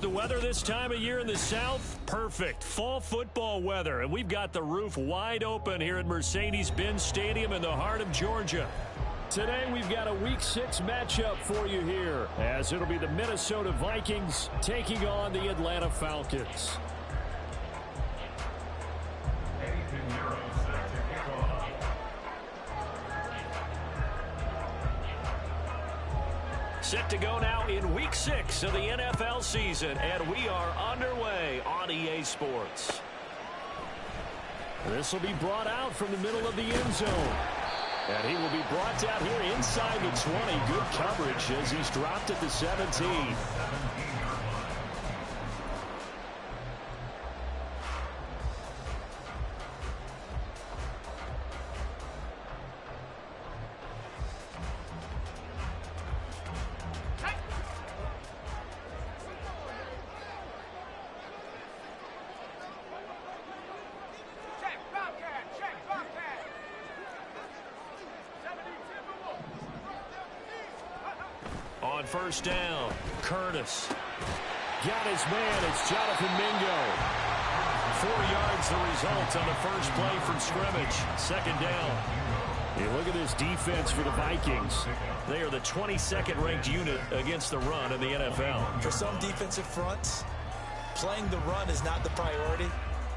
The weather this time of year in the South, perfect. Fall football weather, and we've got the roof wide open here at Mercedes-Benz Stadium in the heart of Georgia. Today we've got a Week 6 matchup for you here, as it'll be the Minnesota Vikings taking on the Atlanta Falcons. Set to go now in Week 6 of the NFL season, and we are underway on EA Sports. This will be brought out from the middle of the end zone. And he will be brought down here inside the 20. Good coverage as he's dropped at the 17. On first down, Curtis. Got his man, it's Jonathan Mingo. 4 yards the result on the first play from scrimmage. Second down. Hey, look at this defense for the Vikings. They are the 22nd ranked unit against the run in the NFL. For some defensive fronts, playing the run is not the priority.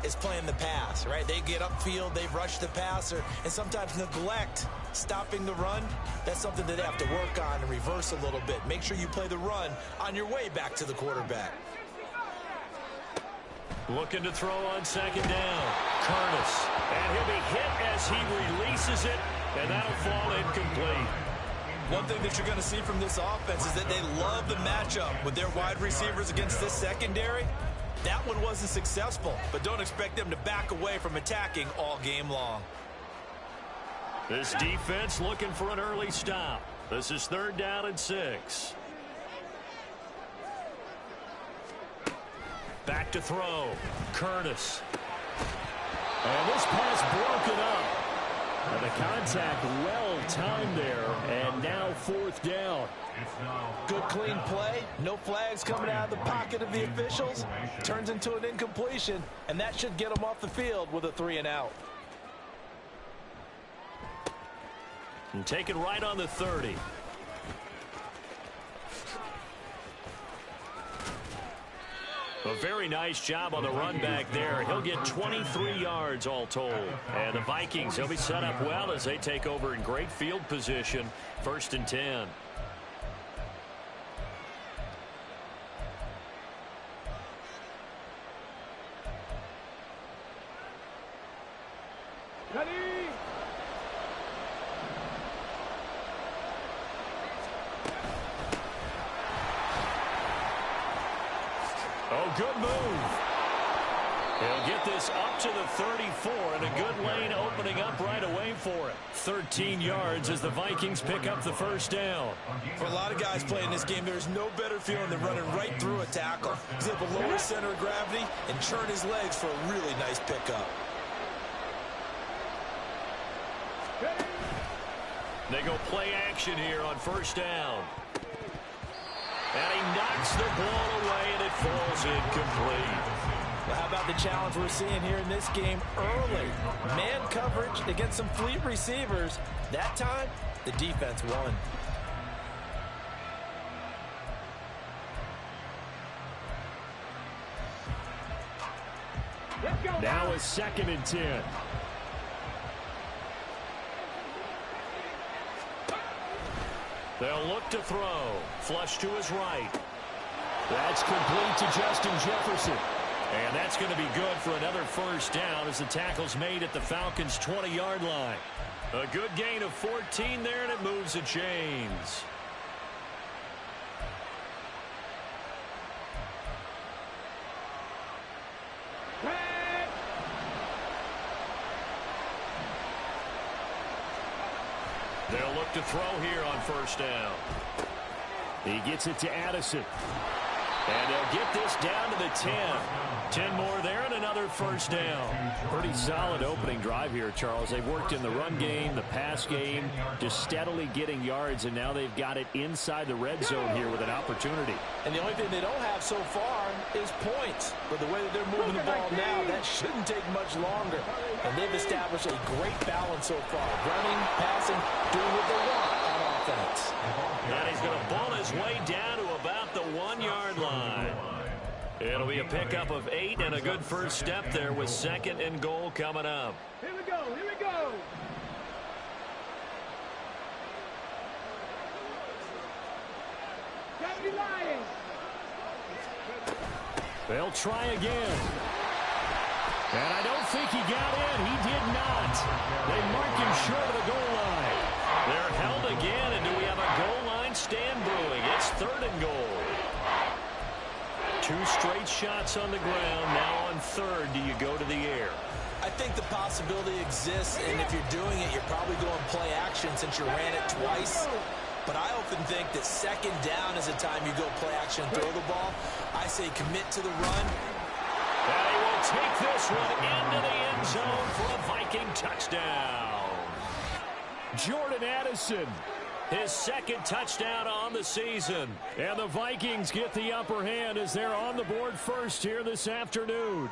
It's playing the pass, right? They get upfield, they rush the passer, and sometimes neglect stopping the run. That's something that they have to work on and reverse a little bit. Make sure you play the run on your way back to the quarterback. Looking to throw on second down. Curtis. And he'll be hit as he releases it, and that'll fall incomplete. One thing that you're going to see from this offense is that they love the matchup with their wide receivers against this secondary. That one wasn't successful, but don't expect them to back away from attacking all game long. This defense looking for an early stop. This is 3rd down and 6. Back to throw. Curtis. And this pass broken up. And the contact well timed there, and now 4th down. Good clean play. No flags coming out of the pocket of the officials. Turns into an incompletion, and that should get them off the field with a 3-and-out. And taken right on the 30. A very nice job on the run back there. He'll get 23 yards all told. And the Vikings, they'll be set up well as they take over in great field position. 1st and 10. Oh, good move. He'll get this up to the 34, and a good lane opening up right away for it. 13 yards as the Vikings pick up the 1st down. For a lot of guys playing this game, there's no better feeling than running right through a tackle. He's able to lower center of gravity and churn his legs for a really nice pickup. They go play action here on 1st down. And he knocks the ball away, and it falls incomplete. Well, how about the challenge we're seeing here in this game early? Man coverage against some fleet receivers. That time, the defense won. Now a 2nd and 10. They'll look to throw. Flush to his right. That's complete to Justin Jefferson. And that's going to be good for another 1st down as the tackle's made at the Falcons' 20-yard line. A good gain of 14 there, and it moves the chains. They'll look to throw here on 1st down. He gets it to Addison. And they'll get this down to the 10. 10 more there and another first down. Pretty solid opening drive here, Charles. They've worked in the run game, the pass game, just steadily getting yards, and now they've got it inside the red zone here with an opportunity. And the only thing they don't have so far is points. But the way that they're moving the ball now, that shouldn't take much longer. And they've established a great balance so far. Running, passing, doing what they want on offense. And he's going to ball his way down to about the 1-yard line. It'll be a pickup of 8 and a good first step there with 2nd and goal coming up. Here we go, here we go. County Lions. They'll try again. And I don't think he got in. He did not. They mark him short of the goal line. They're held again, and do we have a goal line stand brewing? It's 3rd and goal. 2 straight shots on the ground. Now on 3rd, do you go to the air? I think the possibility exists, and if you're doing it, you're probably going play action since you ran it twice. But I often think that 2nd down is the time you go play action and throw the ball. I say commit to the run. And he will take this one into the end zone for a Viking touchdown. Jordan Addison, his 2nd touchdown on the season. And the Vikings get the upper hand as they're on the board first here this afternoon.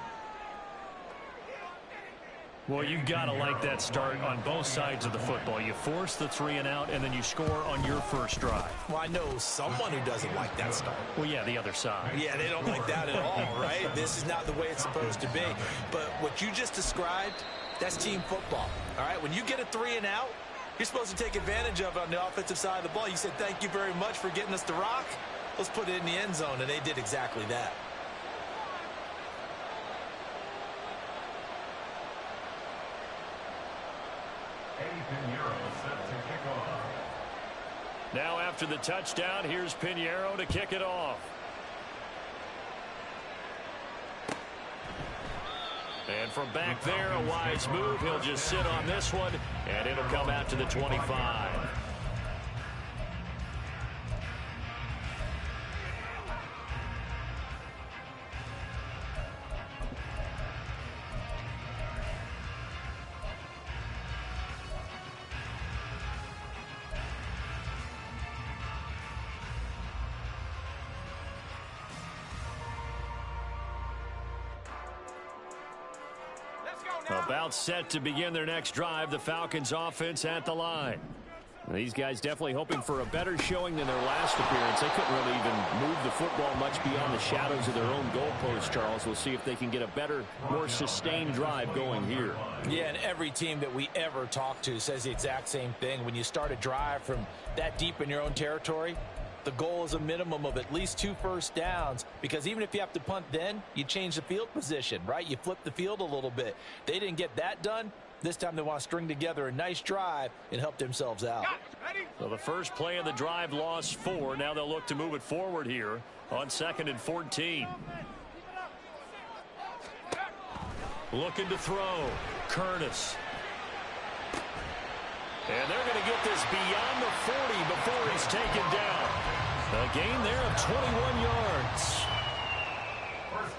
Well, you've got to like that start on both sides of the football. You force the 3 and out, and then you score on your first drive. Well, I know someone who doesn't like that start. Well, yeah, the other side. Yeah, they don't like that at all, right? This is not the way it's supposed to be. But what you just described, that's team football, all right? When you get a 3 and out, you're supposed to take advantage of it on the offensive side of the ball. You said, thank you very much for getting us the rock. Let's put it in the end zone, and they did exactly that. Now after the touchdown, here's Pinheiro to kick it off. And from back there, a wise move. He'll just sit on this one, and it'll come out to the 25. About set to begin their next drive, the Falcons offense at the line. These guys definitely hoping for a better showing than their last appearance. They couldn't really even move the football much beyond the shadows of their own goalposts, Charles. We'll see if they can get a better, more sustained drive going here. Yeah, and every team that we ever talk to says the exact same thing. When you start a drive from that deep in your own territory, the goal is a minimum of at least 2 first downs, because even if you have to punt then, you change the field position, right? You flip the field a little bit. They didn't get that done. This time they want to string together a nice drive and help themselves out. So the first play of the drive lost 4. Now they'll look to move it forward here on 2nd and 14. Looking to throw. Curtis. And they're going to get this beyond the 40 before he's taken down. A gain there of 21 yards.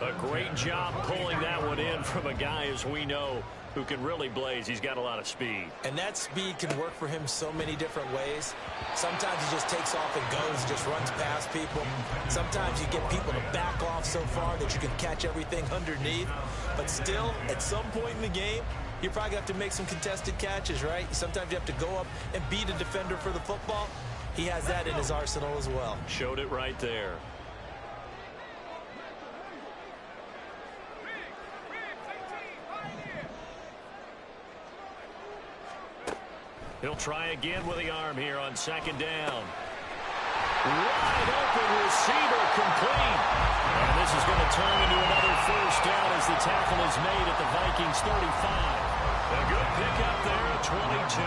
A great job pulling that one in from a guy, as we know, who can really blaze. He's got a lot of speed. And that speed can work for him so many different ways. Sometimes he just takes off and goes, just runs past people. Sometimes you get people to back off so far that you can catch everything underneath. But still, at some point in the game, you're probably going to have to make some contested catches, right? Sometimes you have to go up and beat a defender for the football. He has that in his arsenal as well. Showed it right there. He'll try again with the arm here on 2nd down. Wide open receiver, complete. And this is going to turn into another first down as the tackle is made at the Vikings 35. A good pickup there at 22.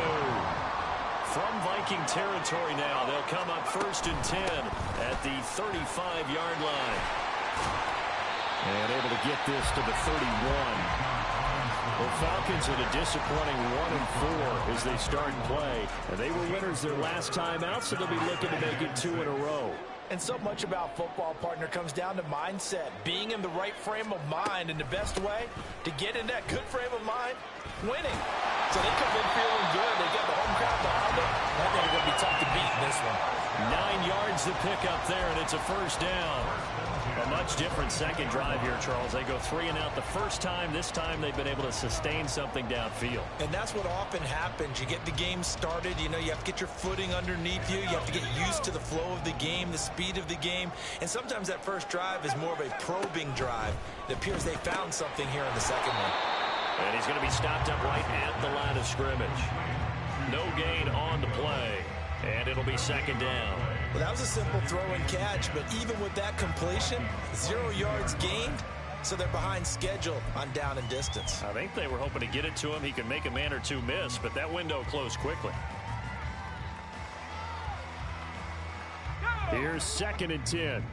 From Viking territory now, they'll come up 1st and 10 at the 35-yard line. And able to get this to the 31. The Falcons at a disappointing 1-4 as they start play. And they were winners their last time out, so they'll be looking to make it 2 in a row. And so much about football, partner, comes down to mindset, being in the right frame of mind, and the best way to get in that good frame of mind, winning. So they come in feeling good. They got the home crowd behind them. I think they're going to be tough to beat in this one. 9 yards to pick up there, and it's a first down. A much different second drive here, Charles. They go 3 and out the first time. This time they've been able to sustain something downfield. And that's what often happens. You get the game started. You know, you have to get your footing underneath you. You have to get used to the flow of the game, the speed of the game. And sometimes that first drive is more of a probing drive. It appears they found something here in the second one. And he's going to be stopped up right at the line of scrimmage. No gain on the play. And it'll be second down. Well, that was a simple throw and catch, but even with that completion, 0 yards gained, so they're behind schedule on down and distance. I think they were hoping to get it to him. He could make a man or two miss, but that window closed quickly. Here's 2nd and 10.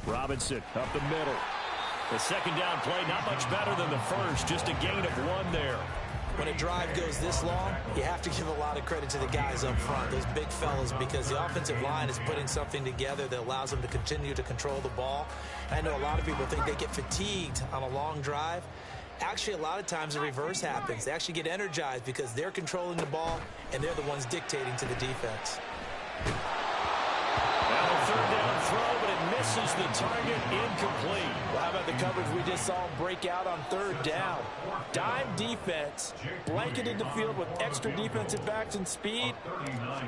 Robinson up the middle. The second down play, not much better than the first, just a gain of 1 there. When a drive goes this long, you have to give a lot of credit to the guys up front, those big fellas, because the offensive line is putting something together that allows them to continue to control the ball. I know a lot of people think they get fatigued on a long drive. Actually, a lot of times the reverse happens. They actually get energized because they're controlling the ball, and they're the ones dictating to the defense. Now a third down throw, but it misses the target, incomplete. Well, how about the coverage we just saw him break out on third down? Dime defense, blanketed the field with extra defensive backs and speed,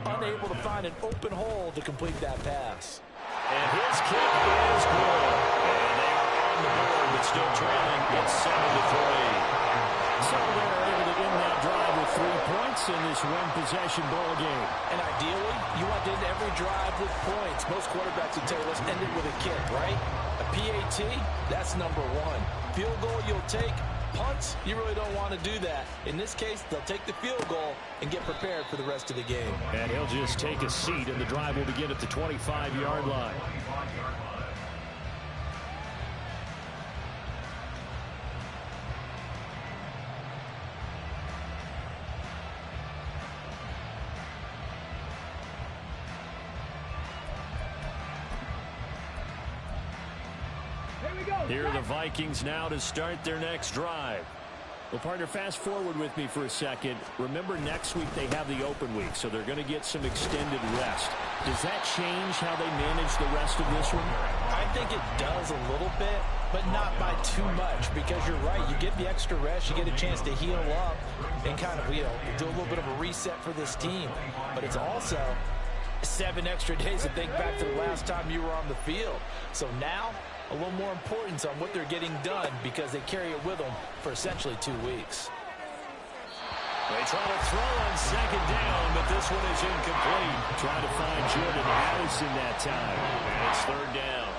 unable to find an open hole to complete that pass. And his kick is good. And they are on the board, but still trailing. It's 7-3. So they're able to end that drive with 3 points in this one-possession ball game. And ideally, you want to end every drive with points. Most quarterbacks would tell you, let's end it with a kick, right? A PAT, that's number 1. Field goal you'll take. Punts, you really don't want to do that. In this case, they'll take the field goal and get prepared for the rest of the game. And he'll just take a seat, and the drive will begin at the 25-yard line. Here are the Vikings now to start their next drive. Well, partner, fast forward with me for a second. Remember, next week they have the open week, so they're going to get some extended rest. Does that change how they manage the rest of this one? I think it does a little bit, but not by too much, because you're right. You get the extra rest, you get a chance to heal up and kind of, do a little bit of a reset for this team. But it's also 7 extra days to think back to the last time you were on the field. So now, a little more importance on what they're getting done because they carry it with them for essentially 2 weeks. They try to throw on second down, but this one is incomplete. Trying to find Jordan Addison that time. And it's third down.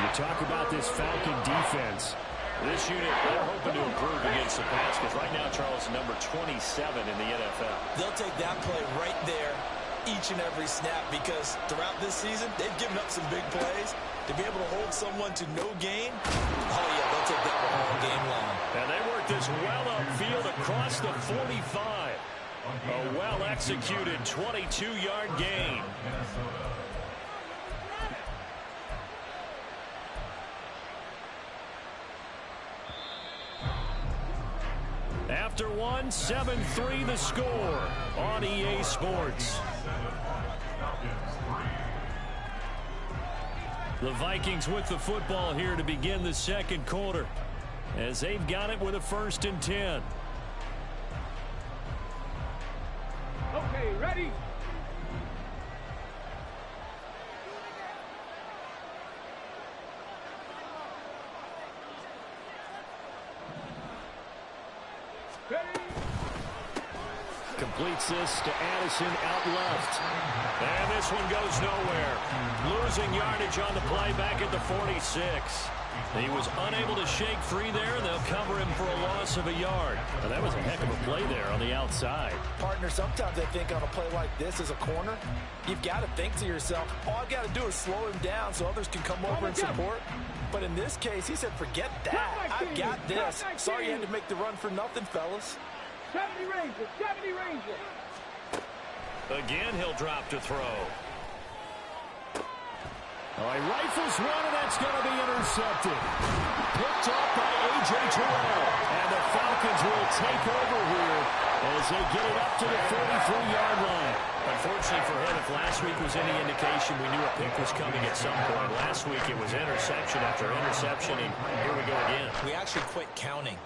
You talk about this Falcon defense. This unit, they're hoping to improve against the pass because right now, Charles, number 27 in the NFL. They'll take that play right there each and every snap because throughout this season, they've given up some big plays. To be able to hold someone to no gain, oh, yeah, they'll take that one all game long. And they work this well upfield across the 45. A well-executed 22-yard gain. After one, 7-3 the score on EA Sports. The Vikings with the football here to begin the second quarter as they've got it with a 1st and 10. Okay, ready? Completes this to Addison out left. And this one goes nowhere. Losing yardage on the play back at the 46. He was unable to shake free there, and they'll cover him for a loss of a yard. Now, that was a heck of a play there on the outside. Partner, sometimes I think on a play like this as a corner, you've got to think to yourself, all I've got to do is slow him down so others can come over and support. But in this case, he said, forget that. I've got this. Sorry you had to make the run for nothing, fellas. 70 Ranger, 70 Ranger. Again, he'll drop to throw. Oh, he rifles one, and that's going to be intercepted. Picked up by A.J. Terrell. And the Falcons will take over here as they get it up to the 43-yard line. Unfortunately for him, if last week was any indication, we knew a pick was coming at some point. Last week it was interception after interception, and here we go again. We actually quit counting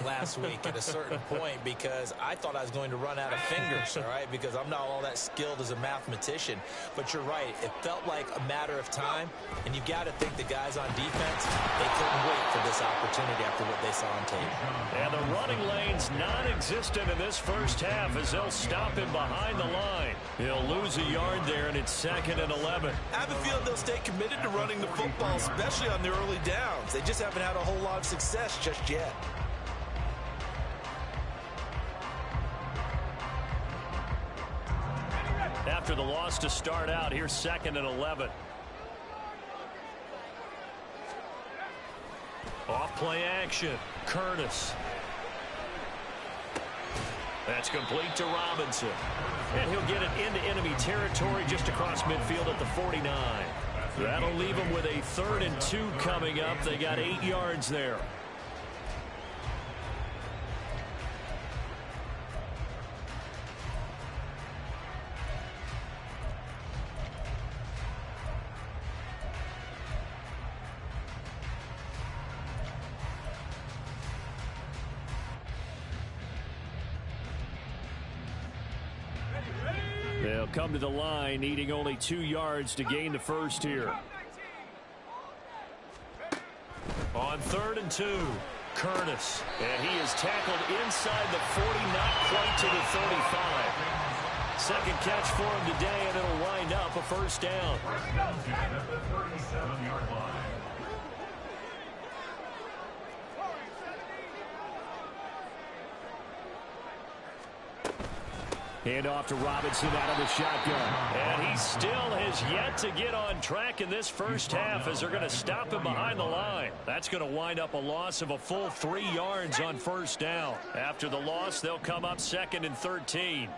last week at a certain point because I thought I was going to run out of fingers, all right, because I'm not all that skilled as a mathematician. But you're right. It felt like a matter of time, and you've got to think the guys on defense, they couldn't wait for this opportunity after what they saw on tape. And the running lane's non-existent in this first half as they'll stop him behind the line. He'll lose a yard there, and it's 2nd and 11. I have a feeling they'll stay committed to running the football, especially on the early downs. They just haven't had a whole lot of success just yet. After the loss to start out, here's 2nd and 11. Off play action. Curtis. That's complete to Robinson. And he'll get it into enemy territory just across midfield at the 49. That'll leave him with a 3rd and 2 coming up. They got 8 yards there. They'll come to the line, needing only 2 yards to gain the first here. On 3rd and 2, Curtis. And he is tackled inside the 40, not quite to the 35. Second catch for him today, and it'll wind up a first down. At the 37-yard line. Hand off to Robinson out of the shotgun. And he still has yet to get on track in this first half as they're going to stop him behind the line. That's going to wind up a loss of a full 3 yards on first down. After the loss, they'll come up 2nd and 13.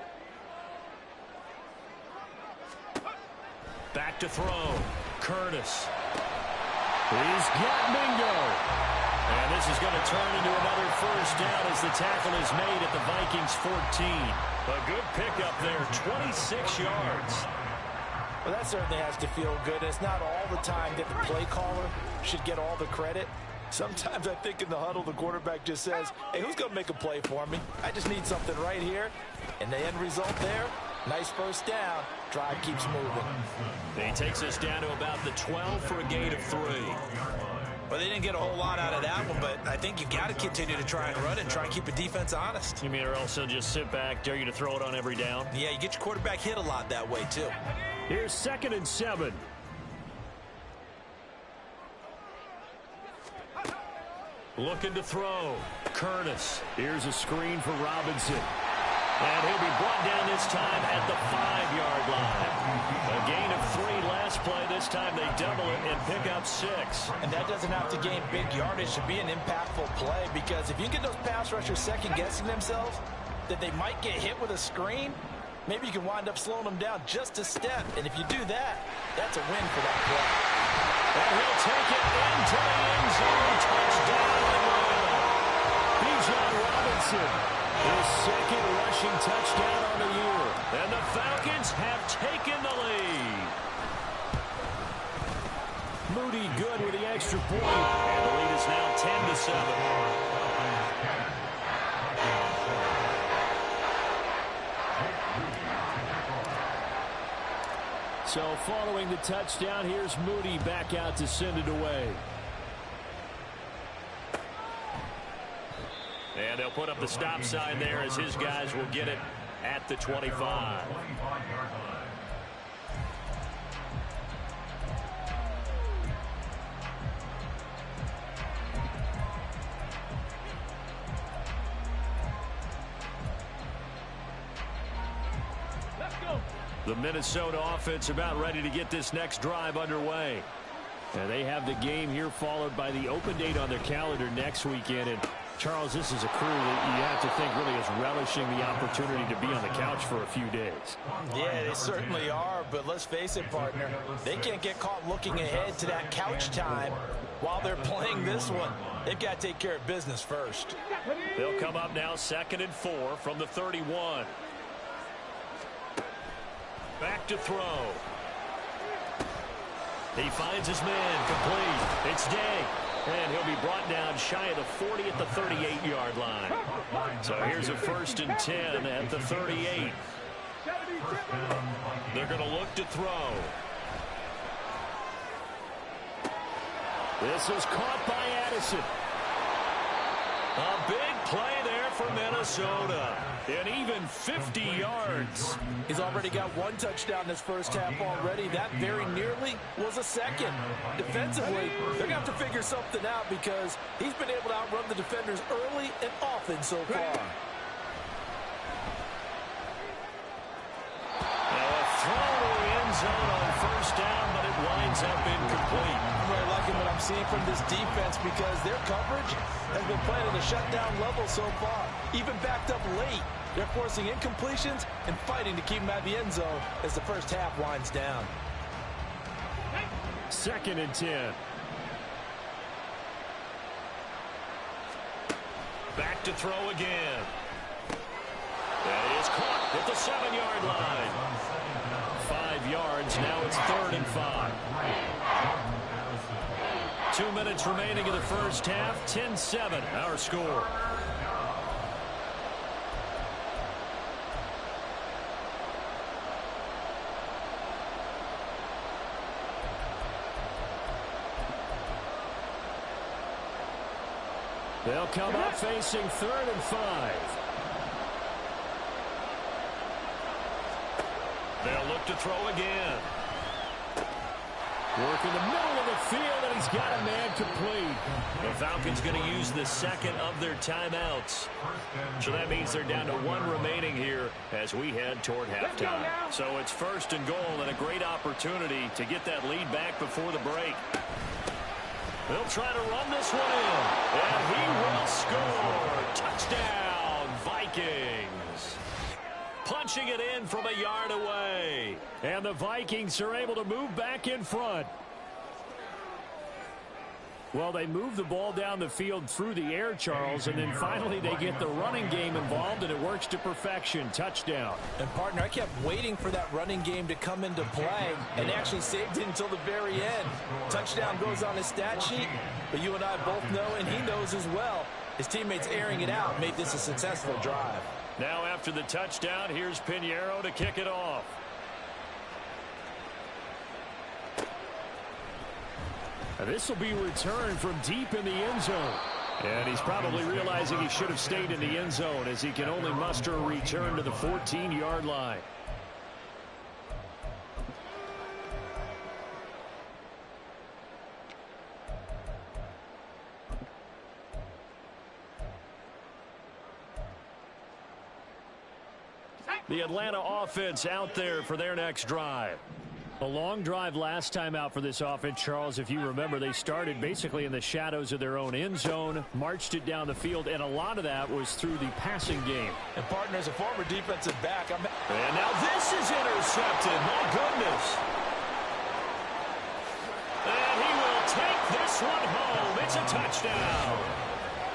Back to throw. Curtis. He's got Mingo. And this is going to turn into another first down as the tackle is made at the Vikings 14. A good pickup there, 26 yards. Well, that certainly has to feel good. It's not all the time that the play caller should get all the credit. Sometimes I think in the huddle, the quarterback just says, hey, who's going to make a play for me? I just need something right here. And the end result there, nice first down. Drive keeps moving. He takes us down to about the 12 for a gain of 3. Well, they didn't get a whole lot out of that one, but I think you got to continue to try and run and try and keep a defense honest. You mean or else they'll just sit back, dare you to throw it on every down? Yeah, you get your quarterback hit a lot that way, too. Here's 2nd and 7. Looking to throw. Curtis. Here's a screen for Robinson. And he'll be brought down this time at the 5-yard line. A gain of 3 last play. This time they double it and pick up 6. And that doesn't have to gain big yardage to be an impactful play, because if you get those pass rushers second-guessing themselves that they might get hit with a screen, maybe you can wind up slowing them down just a step. And if you do that, that's a win for that play. And he'll take it into the end zone. Touchdown. Bijan Robinson. His 2nd rushing touchdown on the year. And the Falcons have taken the lead. Moody good with the extra point. And the lead is now 10-7. So following the touchdown, here's Moody back out to send it away. And they'll put up the stop sign there as his guys will get it at the 25. Let's go. The Minnesota offense about ready to get this next drive underway. And they have the game here followed by the open date on their calendar next weekend. And Charles, this is a crew that you have to think really is relishing the opportunity to be on the couch for a few days. Yeah, they certainly are, but let's face it, partner. They can't get caught looking ahead to that couch time while they're playing this one. They've got to take care of business first. They'll come up now 2nd and 4 from the 31. Back to throw. He finds his man complete. It's Day. And he'll be brought down shy of the 40 at the 38-yard line. So here's a 1st and 10 at the 38. They're going to look to throw. This is caught by Addison. A big play there for Minnesota. And even 50 yards. He's already got 1 touchdown this first half already. That very nearly was a second. Defensively, they're going to have to figure something out because he's been able to outrun the defenders early and often so far. Now a throw to the end zone on 1st down, but it winds up incomplete. I'm really liking what I'm seeing from this defense because their coverage has been playing at a shutdown level so far. Even backed up late, they're forcing incompletions and fighting to keep them at the end zone as the first half winds down. 2nd and 10. Back to throw again. That is caught at the 7-yard line. 5 yards. Now it's 3rd and 5. 2 minutes remaining in the first half. 10-7 our score. They'll come up facing 3rd and 5. They'll look to throw again. Work in the middle of the field, and he's got a man complete. The Falcons going to use the 2nd of their timeouts. So that means they're down to 1 remaining here as we head toward halftime. So it's 1st and goal and a great opportunity to get that lead back before the break. They'll try to run this one in, and he will score. Touchdown, Vikings. Punching it in from a yard away. And the Vikings are able to move back in front. Well, they move the ball down the field through the air, Charles, and then finally they get the running game involved, and it works to perfection. Touchdown. And, partner, I kept waiting for that running game to come into play and actually saved it until the very end. Touchdown goes on his stat sheet, but you and I both know, and he knows as well, his teammates airing it out made this a successful drive. Now after the touchdown, here's Pinheiro to kick it off. This will be returned from deep in the end zone. And he's probably realizing he should have stayed in the end zone as he can only muster a return to the 14-yard line. The Atlanta offense out there for their next drive. A long drive last time out for this offense, Charles. If you remember, they started basically in the shadows of their own end zone, marched it down the field, and a lot of that was through the passing game. And, partner, as a former defensive back, And now this is intercepted. My goodness. And he will take this one home. It's a touchdown.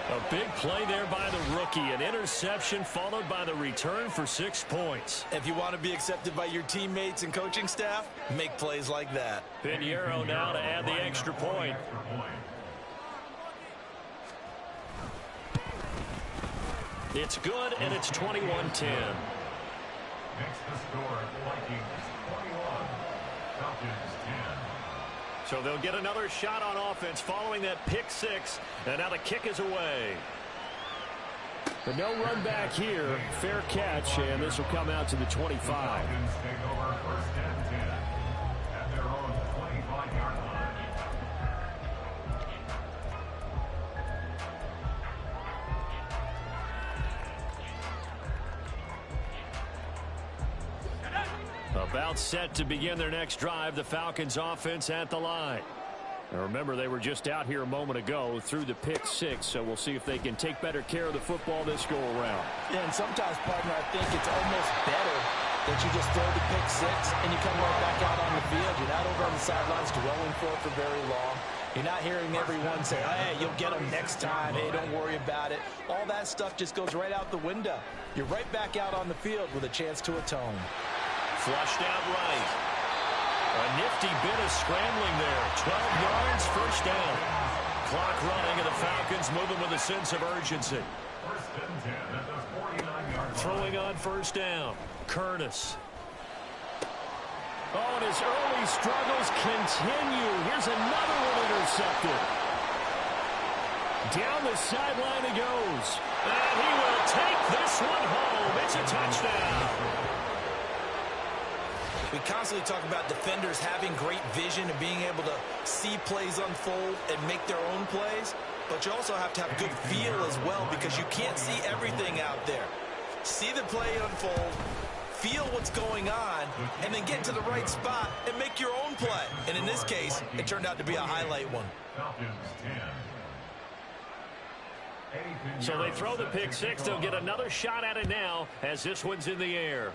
A big play there by the rookie. An interception followed by the return for 6 points. if you want to be accepted by your teammates and coaching staff, make plays like that. Pinheiro now to add the extra point. It's good, and it's 21-10. Next to score, Vikings 21, Falcons 10. So they'll get another shot on offense following that pick 6, and now the kick is away. But no run back here. Fair catch, and this will come out to the 25. Falcons take over 1st and 10 at their own 25-yard line. About set to begin their next drive. The Falcons offense at the line. And remember, they were just out here a moment ago through the pick six, so we'll see if they can take better care of the football this go-around. Yeah, and sometimes, partner, I think it's almost better that you just throw the pick six and you come right back out on the field. You're not over on the sidelines dwelling for very long. You're not hearing everyone say, hey, you'll get them next time. Hey, don't worry about it. All that stuff just goes right out the window. You're right back out on the field with a chance to atone. Flushed out right. A nifty bit of scrambling there. 12 yards, first down. Clock running, and the Falcons moving with a sense of urgency. First and 10 at the 49-yard line. Throwing on first down. Curtis. Oh, and his early struggles continue. Here's another one intercepted. Down the sideline he goes. And he will take this one home. It's a touchdown. We constantly talk about defenders having great vision and being able to see plays unfold and make their own plays. But you also have to have good feel as well, because you can't see everything out there. See the play unfold, feel what's going on, and then get to the right spot and make your own play. And in this case, it turned out to be a highlight one. Falcons 10. So they throw the pick six. They'll get another shot at it now as this one's in the air.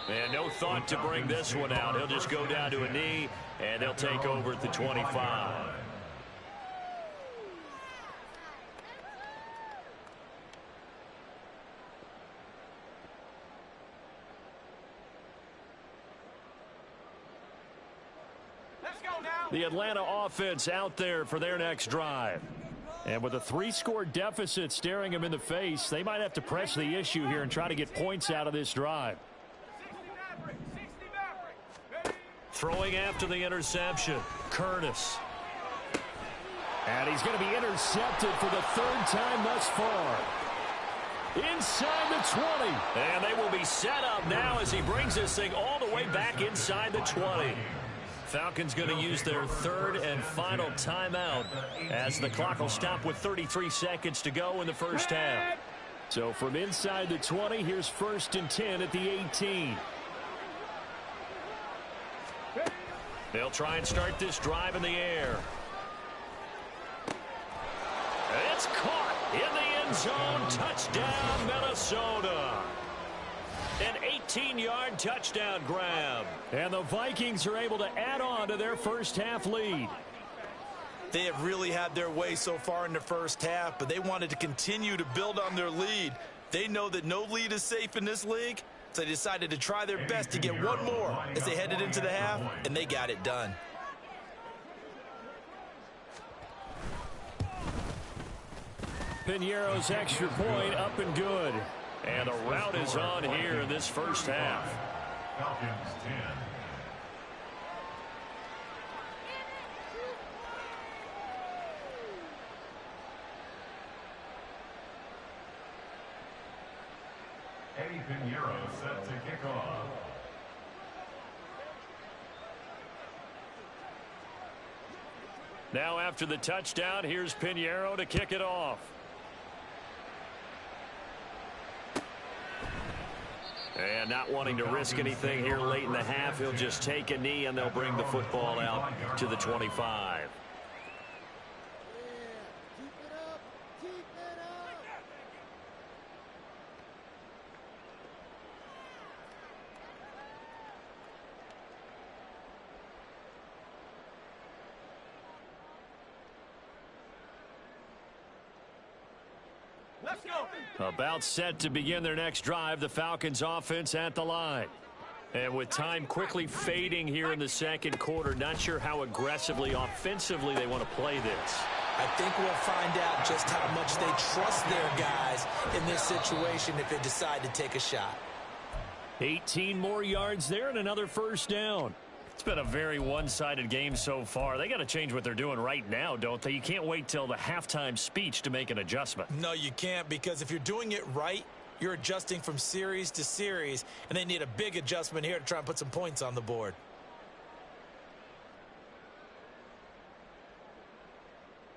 And no thought to bring this one out. He'll just go down to a knee, and they'll take over at the 25. The Atlanta offense out there for their next drive. And with a 3-score deficit staring them in the face, they might have to press the issue here and try to get points out of this drive. Throwing after the interception, Curtis. And he's going to be intercepted for the third time thus far. Inside the 20. And they will be set up now as he brings this thing all the way back inside the 20. Falcons going to use their third and final timeout as the clock will stop with 33 seconds to go in the first half. So from inside the 20, here's first and 10 at the 18. They'll try and start this drive in the air. It's caught in the end zone. Touchdown, Minnesota. An 18-yard touchdown grab. And the Vikings are able to add on to their first half lead. They have really had their way so far in the first half, but they wanted to continue to build on their lead. They know that no lead is safe in this league, so they decided to try their best to get one more as they headed into the half, and they got it done. Piñeiro's extra point up and good. And the route is on here in this first half. Falcons 10. Eddie Piñeiro set to kick off. Now after the touchdown, here's Piñeiro to kick it off. And not wanting to risk anything here late in the half, he'll just take a knee and they'll bring the football out to the 25. Let's go. About set to begin their next drive, the Falcons offense at the line. And with time quickly fading here in the second quarter, not sure how aggressively, offensively they want to play this. I think we'll find out just how much they trust their guys in this situation if they decide to take a shot. 18 more yards there and another first down. It's been a very one-sided game so far. They got to change what they're doing right now, don't they? You can't wait till the halftime speech to make an adjustment. No, you can't, because if you're doing it right, you're adjusting from series to series, and they need a big adjustment here to try and put some points on the board.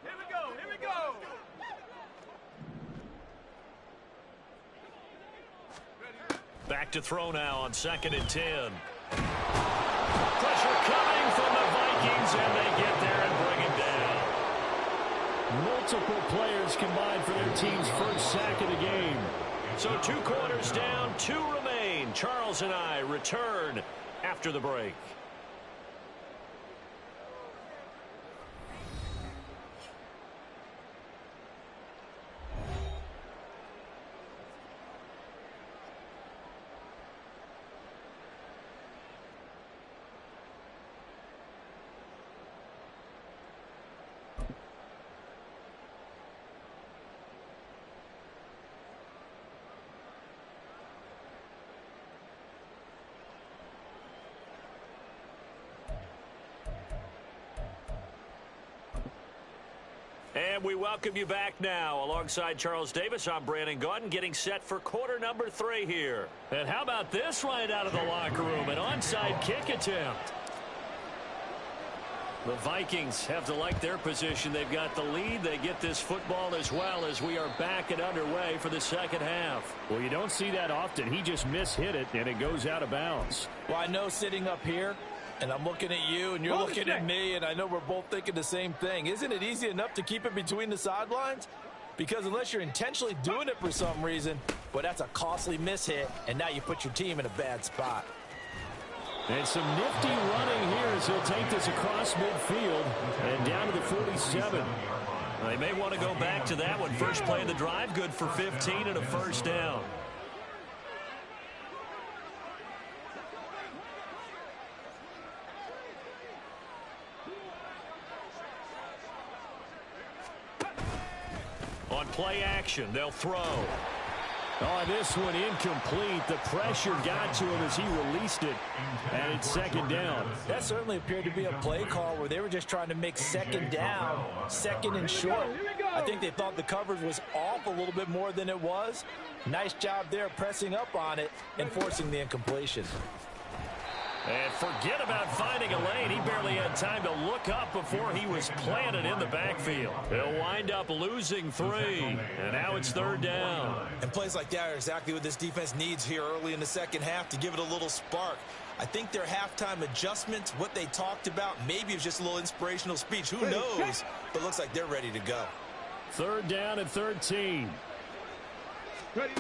Here we go. Here we go. Back to throw now on 2nd and 10. Pressure coming from the Vikings, and they get there and bring it down. Multiple players combined for their team's first sack of the game. So 2 quarters down, 2 remain. Charles and I return after the break. And we welcome you back now. Alongside Charles Davis, I'm Brandon Gaudin, getting set for quarter number 3 here. And how about this right out of the locker room? An onside kick attempt. The Vikings have to like their position. They've got the lead. They get this football as well as we are back and underway for the second half. Well, you don't see that often. He just mishit it, and it goes out of bounds. Well, I know sitting up here, and I'm looking at you, and you're looking at me, and I know we're both thinking the same thing. Isn't it easy enough to keep it between the sidelines? Because unless you're intentionally doing it for some reason, but that's a costly mishit, and now you put your team in a bad spot. And some nifty running here as he'll take this across midfield and down to the 47. They may want to go back to that one. First play of the drive, good for 15 and a first down. On play action, they'll throw. Oh, this one incomplete. The pressure got to him as he released it, and it's second down. That certainly appeared to be a play call where they were just trying to make second down, second and short. I think they thought the coverage was off a little bit more than it was. Nice job there pressing up on it and forcing the incompletion. And forget about finding a lane. He barely had time to look up before he was planted in the backfield. They'll wind up losing 3. And now it's third down. And plays like that are exactly what this defense needs here early in the second half to give it a little spark. I think their halftime adjustments, what they talked about, maybe it was just a little inspirational speech. Who knows? But it looks like they're ready to go. Third down and 13. Ready.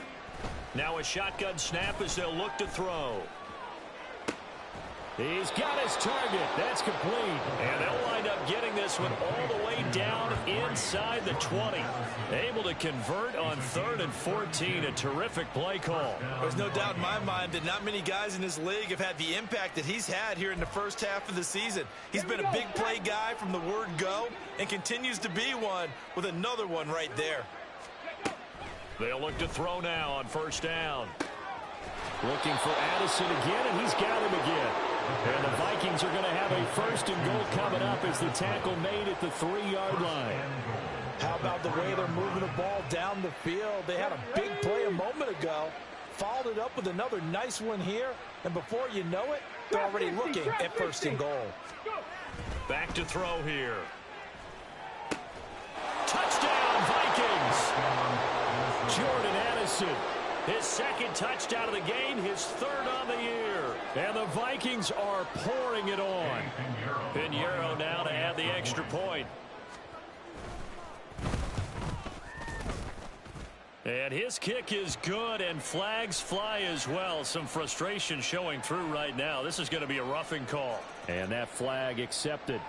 Now a shotgun snap as they'll look to throw. He's got his target. That's complete. And they'll wind up getting this one all the way down inside the 20. Able to convert on 3rd and 14. A terrific play call. There's no doubt in my mind that not many guys in this league have had the impact that he's had here in the first half of the season. He's been a big play guy from the word go and continues to be one with another one right there. They'll look to throw now on first down. Looking for Addison again, and he's got him again. And the Vikings are going to have a first and goal coming up as the tackle made at the 3-yard line. How about the way they're moving the ball down the field? They had a big play a moment ago, followed it up with another nice one here, and before you know it, they're already looking at first and goal. Back to throw here. Touchdown, Vikings! Jordan Addison. His second touchdown of the game, his 3rd on the year. And the Vikings are pouring it on. Pinheiro now to add the extra point. And his kick is good, and flags fly as well. Some frustration showing through right now. This is going to be a roughing call. And that flag accepted.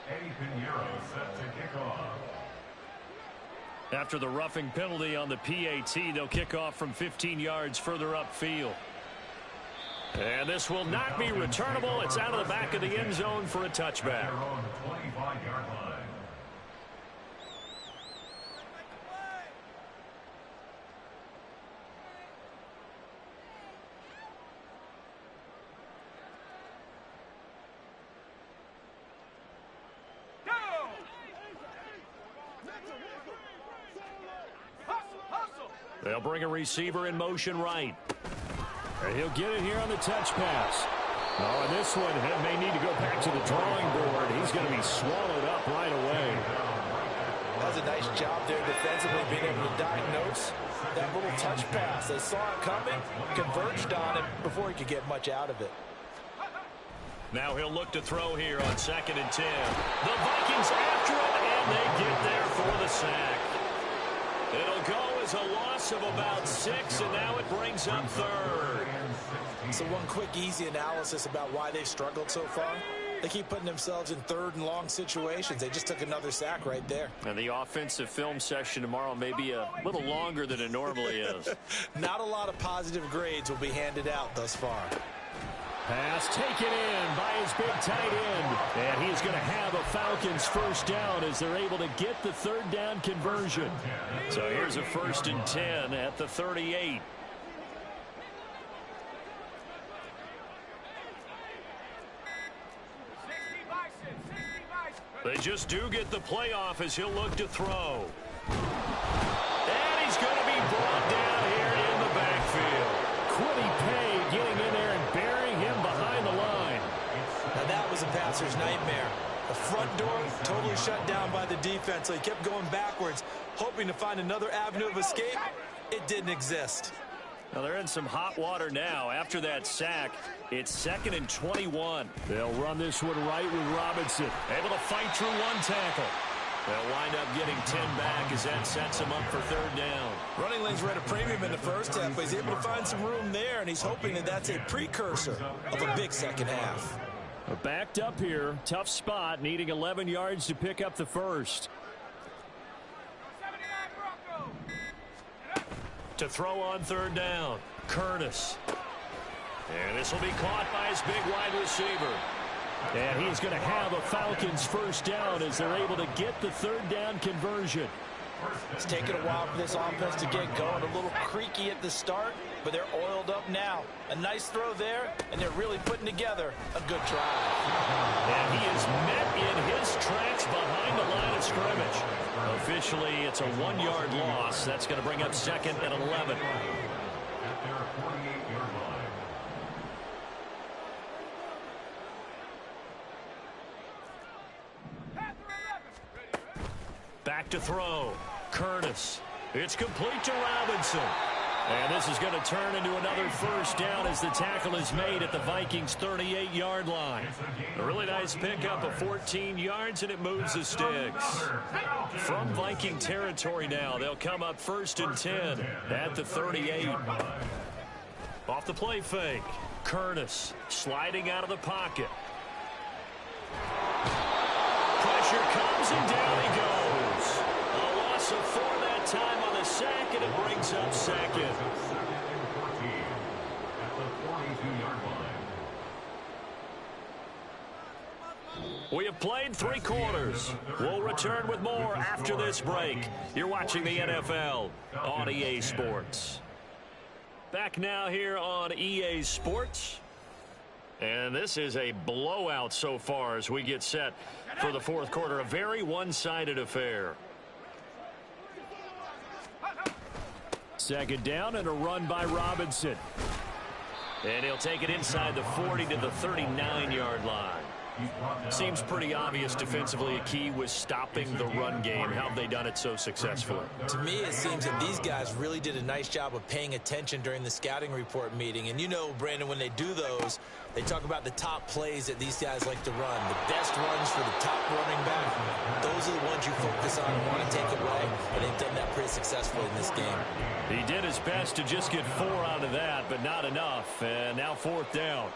Eddie Pinheiro set to kick off. After the roughing penalty on the PAT, they'll kick off from 15 yards further upfield. And this will not be returnable. It's out of the back of the end zone for a touchback. On the 25-yard line. They'll bring a receiver in motion right. And he'll get it here on the touch pass. Oh, and this one may need to go back to the drawing board. He's going to be swallowed up right away. As a nice job there defensively, being able to diagnose that little touch pass. They saw it coming, converged on it before he could get much out of it. Now he'll look to throw here on 2nd and 10. The Vikings after it, and they get there for the sack. It'll go as a loss of about 6, and now it brings up 3rd. So one quick, easy analysis about why they've struggled so far. They keep putting themselves in 3rd and long situations. They just took another sack right there. And the offensive film session tomorrow may be a little longer than it normally is. Not a lot of positive grades will be handed out thus far. Pass taken in by his big tight end. And he's going to have a Falcons first down as they're able to get the 3rd down conversion. So here's a 1st and 10 at the 38. They just do get the playoff as he'll look to throw. And he's going to be brought down here in the backfield. Quiddy Pay getting in there and burying him behind the line. Now that was a passer's nightmare. The front door totally shut down by the defense, so he kept going backwards, hoping to find another avenue of escape. It didn't exist. Now they're in some hot water now. After that sack, it's 2nd and 21. They'll run this one right with Robinson. Able to fight through one tackle. They'll wind up getting 10 back as that sets him up for 3rd down. Running lanes were at a premium in the first half, but he's able to find some room there, and he's hoping that that's a precursor of a big second half. Backed up here. Tough spot, needing 11 yards to pick up the first. To throw on 3rd down, Curtis. And this will be caught by his big wide receiver. And he's going to have a Falcons first down as they're able to get the 3rd down conversion. It's taken a while for this offense to get going. A little creaky at the start, but they're oiled up now. A nice throw there, and they're really putting together a good drive. And he is met in his tracks behind the line of scrimmage. Officially, it's a 1-yard loss. That's going to bring up 2nd and 11. At their 48-yard line. Back to throw. Curtis. It's complete to Robinson. And this is going to turn into another first down as the tackle is made at the Vikings' 38-yard line. A really nice pickup of 14 yards, and it moves the sticks. From Viking territory now, they'll come up 1st and 10 at the 38. Off the play fake. Curtis sliding out of the pocket. Pressure comes, and down he goes. A loss of 4 that time on the sack, and it brings up 2nd. At the 42-yard line. We have played 3 quarters. We'll return with more after this break. You're watching the NFL on EA Sports. Back now here on EA Sports. And this is a blowout so far as we get set for the 4th quarter. A very one-sided affair. 2nd down and a run by Robinson. And he'll take it inside the 40 to the 39-yard line. Seems pretty obvious defensively a key was stopping the run game. How have they done it so successfully? To me, it seems that these guys really did a nice job of paying attention during the scouting report meeting. And you know, Brandon, when they do those, they talk about the top plays that these guys like to run. The best runs for the top running back. Those are the ones you focus on and want to take away. And they've done that pretty successfully in this game. He did his best to just get 4 out of that, but not enough. And now 4th down.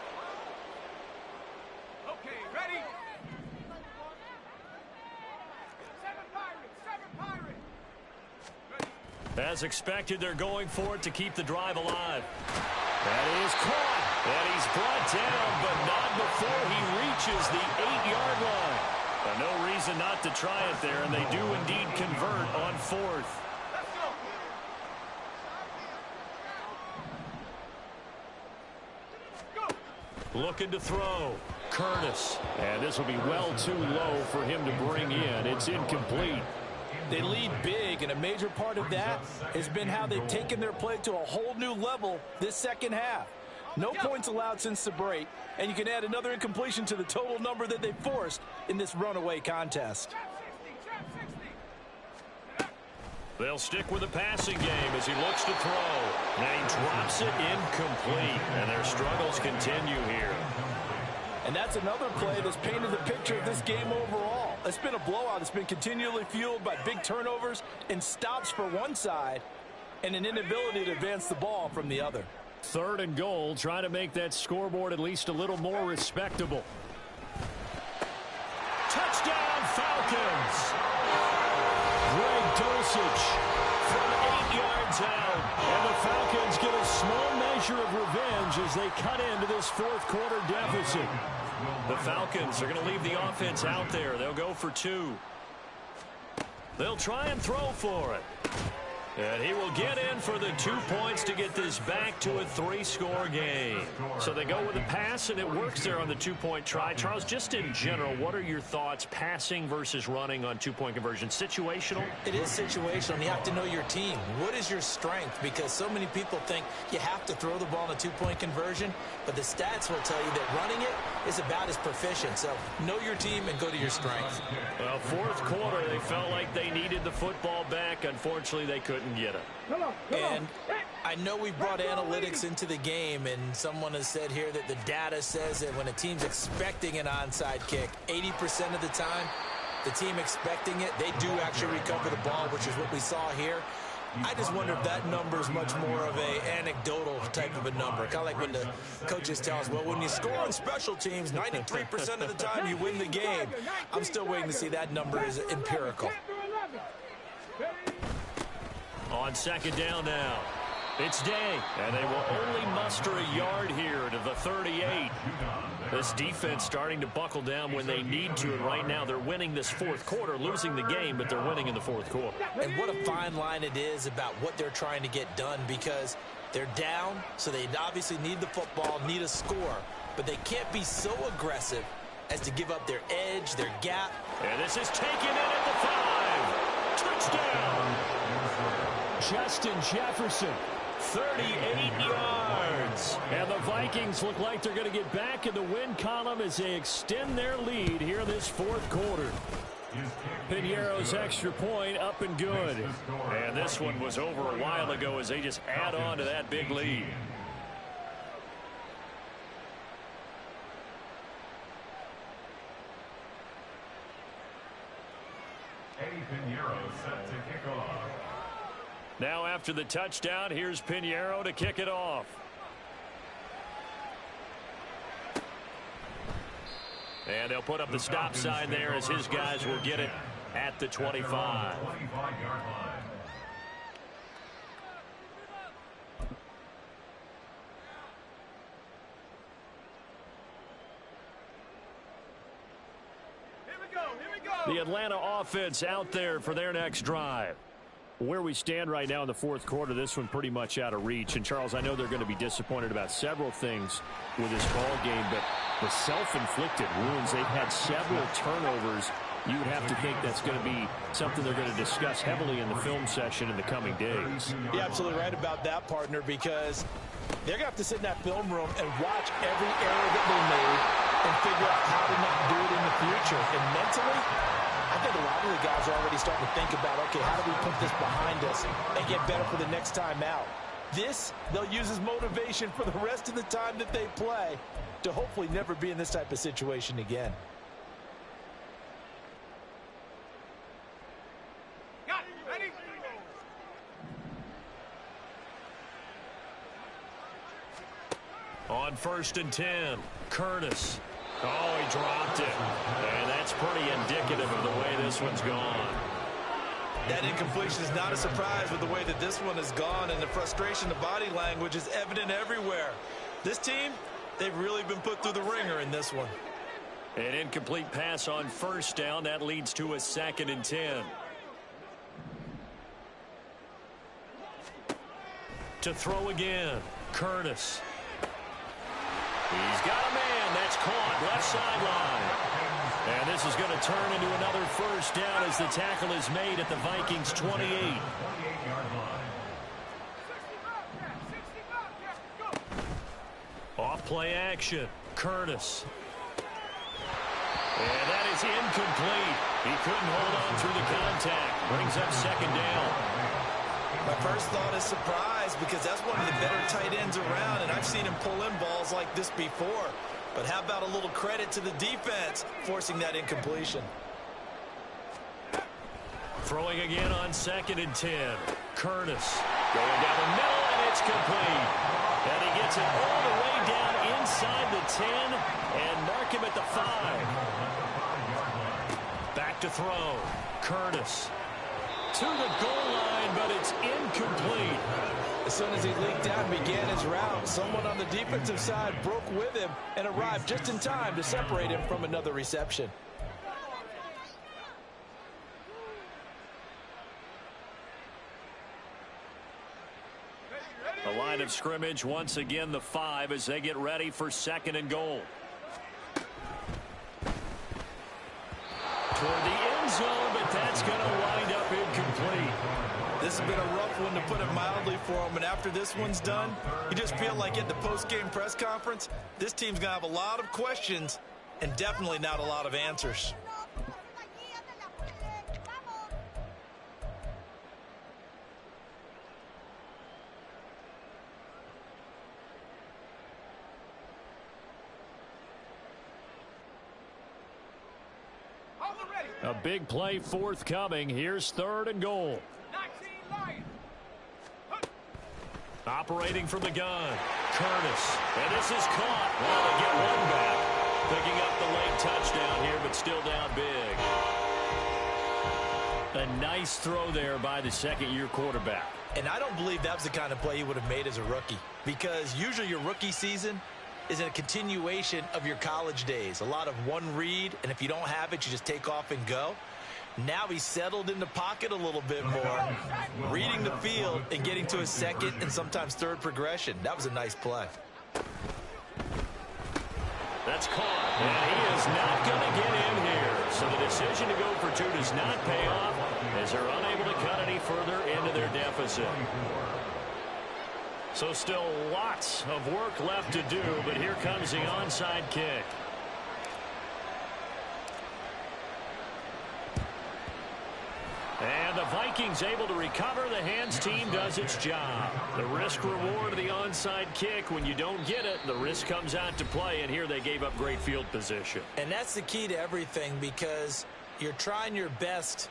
As expected, they're going for it to keep the drive alive. That is caught. And he's brought down, but not before he reaches the 8-yard line. But no reason not to try it there, and they do indeed convert on 4th. Looking to throw. Curtis. And this will be well too low for him to bring in. It's incomplete. They lead big, and a major part of that has been how they've taken their play to a whole new level this second half. No points allowed since the break, and you can add another incompletion to the total number that they forced in this runaway contest. They'll stick with the passing game as he looks to throw. And he drops it incomplete. And their struggles continue here. And that's another play that's painted the picture of this game overall. It's been a blowout. It's been continually fueled by big turnovers and stops for one side and an inability to advance the ball from the other. 3rd and goal, trying to make that scoreboard at least a little more respectable. Touchdown, Falcons! Greg Dulcich from 8 yards out. And the Falcons get a small measure of revenge as they cut into this 4th quarter deficit. The Falcons are going to leave the offense out there. They'll go for 2. They'll try and throw for it. And he will get in for the 2 points to get this back to a 3-score game. So they go with a pass, and it works there on the 2-point try. Charles, just in general, what are your thoughts passing versus running on 2-point conversion? Situational? It is situational, and you have to know your team. What is your strength? Because so many people think you have to throw the ball in a 2-point conversion, but the stats will tell you that running it is about as proficient. So know your team and go to your strength. Well, 4th quarter, they felt like they needed the football back. Unfortunately, they couldn't get it. And I know we brought analytics into the game, and someone has said here that the data says that when a team's expecting an onside kick, 80% of the time, the team expecting it, they do actually recover the ball, which is what we saw here. I just wonder if that number is much more of a anecdotal type of a number. Kind of like when the coaches tell us, well, when you score on special teams, 93% of the time you win the game. I'm still waiting to see that number is empirical. On 2nd down now, it's Day, and they will only muster a yard here to the 38. This defense starting to buckle down when they need to, and right now they're winning this 4th quarter, losing the game, but they're winning in the 4th quarter. And what a fine line it is about what they're trying to get done, because they're down, so they obviously need the football, need a score, but they can't be so aggressive as to give up their edge, their gap. And this is taken in at the 5. Touchdown! Justin Jefferson, 38 yards. And the Vikings look like they're going to get back in the win column as they extend their lead here in this 4th quarter. Piñeiro's extra point up and good. And this one was over a while ago as they just add on to that big lead. Piñeiro set to kick off. Now after the touchdown, here's Piñeiro to kick it off. And they'll put up the stop sign there as his guys will get it at the 25. The Atlanta offense out there for their next drive. Where we stand right now in the 4th quarter, this one pretty much out of reach. And, Charles, I know they're going to be disappointed about several things with this ball game, but the self-inflicted wounds, they've had several turnovers. You would have to think that's going to be something they're going to discuss heavily in the film session in the coming days. You're absolutely right about that, partner, because they're going to have to sit in that film room and watch every error that they made and figure out how to not do it in the future. And mentally, I think a lot of the guys are already starting to think about, okay, how do we put this behind us and get better for the next time out? This, they'll use as motivation for the rest of the time that they play to hopefully never be in this type of situation again. On 1st and 10, Curtis. Oh, he dropped it. And that's pretty indicative of the way this one's gone. That incompletion is not a surprise with the way that this one has gone, and the frustration, the body language is evident everywhere. This team, they've really been put through the ringer in this one. An incomplete pass on 1st down. That leads to a 2nd and 10. To throw again, Curtis. He's got a man. That's caught left sideline. And this is going to turn into another 1st down as the tackle is made at the Vikings 28. Off play action. Curtis. And that is incomplete. He couldn't hold on through the contact. Brings up second down. My first thought is surprise because that's one of the better tight ends around, and I've seen him pull in balls like this before. But how about a little credit to the defense forcing that incompletion? Throwing again on 2nd and 10. Curtis going down the middle, and it's complete. And he gets it all the way down inside the 10 and mark him at the 5. Back to throw. Curtis to the goal line, but it's incomplete. As soon as he leaked out and began his route, someone on the defensive side broke with him and arrived just in time to separate him from another reception. The line of scrimmage, once again, the 5 as they get ready for 2nd and goal. Toward the end zone, but that's going to wind up incomplete. This has been a rough one, to put it mildly, for him. And after this one's done, you just feel like at the post-game press conference, this team's going to have a lot of questions and definitely not a lot of answers. A big play forthcoming. Here's 3rd and goal. Operating from the gun. Curtis. And this is caught. Well, they get one back. Picking up the late touchdown here, but still down big. A nice throw there by the second-year quarterback. And I don't believe that was the kind of play he would have made as a rookie, because usually your rookie season is a continuation of your college days. A lot of one read, and if you don't have it, you just take off and go. Now he's settled in the pocket a little bit more, reading the field and getting to his second and sometimes third progression. That was a nice play. That's caught, and he is not going to get in here. So the decision to go for 2 does not pay off as they're unable to cut any further into their deficit. So still lots of work left to do, but here comes the onside kick. And the Vikings able to recover. The hands team does its job. The risk reward of the onside kick. When you don't get it, the risk comes out to play, and here they gave up great field position. And that's the key to everything, because you're trying your best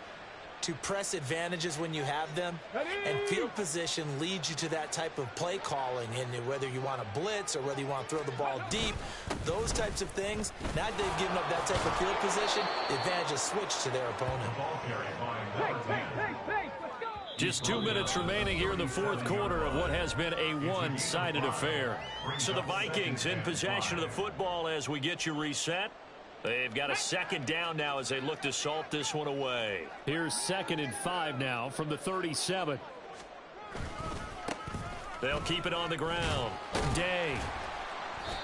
to press advantages when you have them, and field position leads you to that type of play calling. And whether you want to blitz or whether you want to throw the ball deep, those types of things, now that they've given up that type of field position, the advantage is switched to their opponent. Just 2 minutes remaining here in the 4th quarter of what has been a one-sided affair. So the Vikings in possession of the football as we get you reset. They've got a 2nd down now as they look to salt this one away. Here's 2nd and 5 now from the 37. They'll keep it on the ground. Day.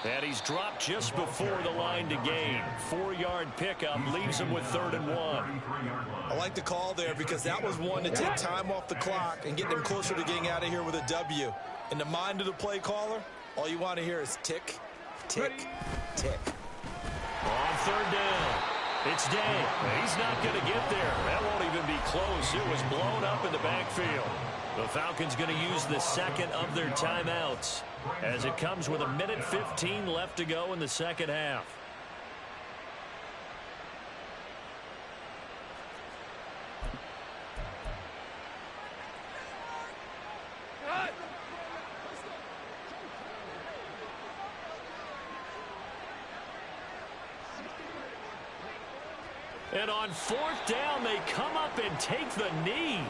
And he's dropped just before the line to gain. 4-yard pickup leaves him with 3rd and 1. I like the call there, because that was one to take time off the clock and get them closer to getting out of here with a W. In the mind of the play caller, all you want to hear is tick, tick, tick. On 3rd down, it's Day. He's not going to get there. That won't even be close. It was blown up in the backfield. The Falcons going to use the second of their timeouts as it comes with 1:15 left to go in the second half. And on 4th down, they come up and take the knee.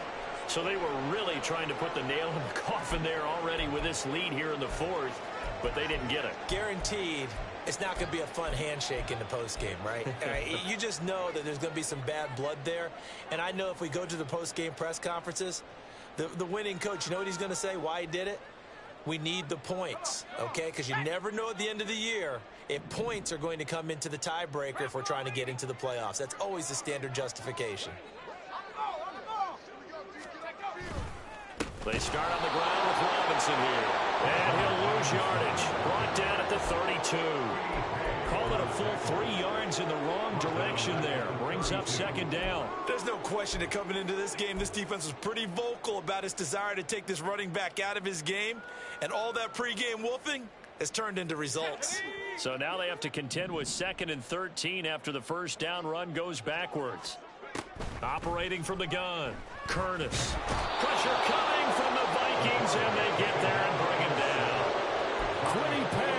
So they were really trying to put the nail in the coffin there already with this lead here in the 4th, but they didn't get it. Guaranteed it's not going to be a fun handshake in the postgame, right? You just know that there's going to be some bad blood there. And I know if we go to the postgame press conferences, the winning coach, you know what he's going to say, why he did it? We need the points, okay? Because you never know at the end of the year if points are going to come into the tiebreaker if we're trying to get into the playoffs. That's always the standard justification. They start on the ground with Robinson here. And he'll lose yardage. Brought down at the 32. Call it a full 3 yards in the wrong direction there. Brings up second down. There's no question that coming into this game, this defense was pretty vocal about its desire to take this running back out of his game. And all that pregame wolfing has turned into results. So now they have to contend with 2nd and 13 after the first down run goes backwards. Operating from the gun, Curtis. Pressure coming from the Vikings, and they get there and bring him down. Quiddy Pay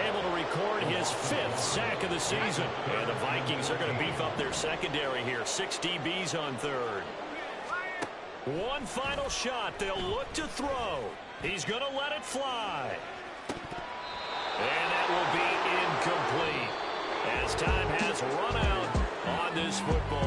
able to record his 5th sack of the season. And the Vikings are going to beef up their secondary here. 6 DBs on 3rd. One final shot. They'll look to throw. He's going to let it fly. And that will be incomplete as time has run out on this football